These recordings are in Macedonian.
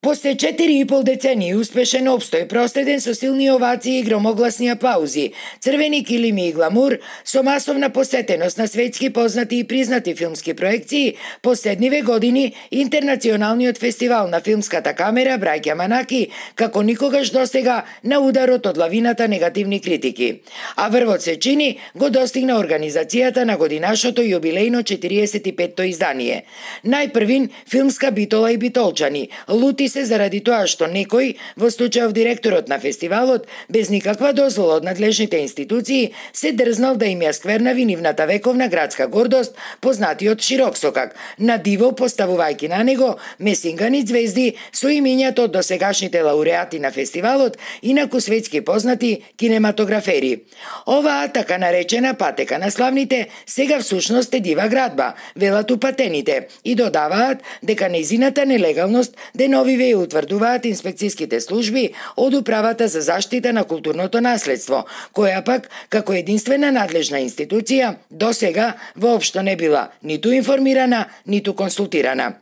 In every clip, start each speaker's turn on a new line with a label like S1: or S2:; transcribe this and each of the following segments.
S1: После 4,5 децении успешен обстој, проследен со силни овации и громогласни аплаузи, црвени килими и гламур, со масовна посетеност на светски познати и признати филмски проекции, последниве години Интернационалниот фестивал на филмската камера браќа Манаки како никогаш досега на ударот од лавината негативни критики. А врвот се чини го достигна организацијата на годинашното јубилејно 45-то издание. Најпрвин филмска битола и битолчани, лути се заради тоа што некој, во случајов директорот на фестивалот, без никаква дозвола од надлежните институции, се дрзнал да им ја сквернави нивната вековна градска гордост, познатиот Широксокак, на диво поставувајќи на него месингани звезди со имињата од досегашните лауреати на фестивалот, инаку светски познати кинематографери. Оваа така наречена патека на славните сега всушност е дива градба, велат упатените, и додаваат дека нејзината нелегалност деновиве ја утврдуваат инспекцијските служби од Управата за заштита на културното наследство, која пак, како единствена надлежна институција, досега воопшто не била ниту информирана, ниту консултирана.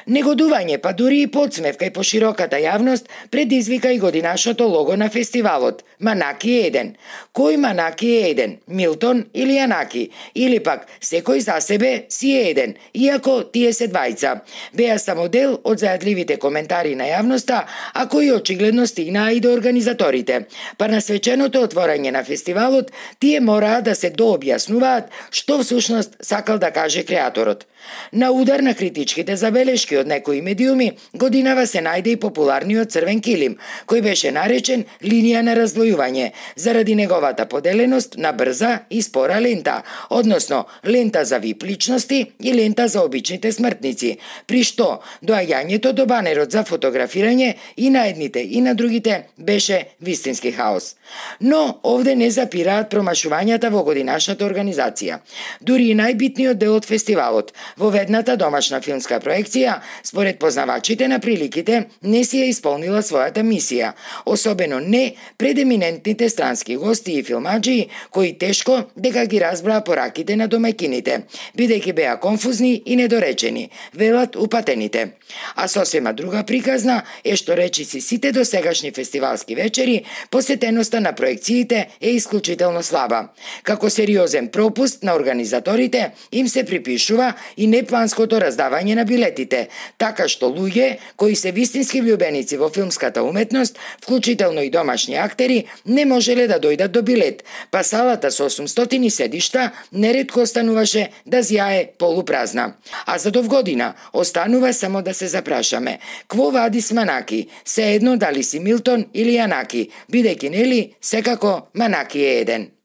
S1: Негодување, па дури и подсмев кај пошироката јавност предизвика и годинашното лого на фестивалот – Манаки е еден. Кој Манаки е еден? Милтон или Јанаки? Или пак секој за себе си е еден, иако тие се двајца. Беа само дел од зајадливите коментари на јавноста, а кои очигледно стигнаа и до организаторите. Па на свеченото отворање на фестивалот, тие мораа да се дообјаснуваат што всушност сакал да каже креаторот. На удар на критичките забелешки од некои медиуми, годинава се најде и популарниот црвен килим, кој беше наречен линија на раздвојување, заради неговата поделеност на брза и спора лента, односно лента за вип личности и лента за обичните смртници, при што доаѓањето до банерот за фотографирање и на едните и на другите беше вистински хаос. Но овде не запираат промашувањата во годинашната организација. Дури и најбитниот дел од фестивалот, воведната домашна филмска проекција, според познавачите на приликите, не си ја исполнила својата мисија, особено не пред еминентните странски гости и филмаджии, кои тешко дека ги разбраа пораките на домаќините, бидејќи беа конфузни и недоречени, велат упатените. А сосема друга приказна е што речиси сите досегашни фестивалски вечери, посетеноста на проекциите е исклучително слаба. Како сериозен пропуст на организаторите им се припишува и непланското раздавање на билетите, така што луѓе кои се вистински влюбеници во филмската уметност, вклучително и домашни актери, не можеле да дојдат до билет, па салата со 800 седишта неретко остануваше да зјае полупразна. А за довгодина останува само да се запрашаме: кво вади с Манаки, се едно дали си Милтон или Јанаки, бидејќи нели секако Манаки е еден.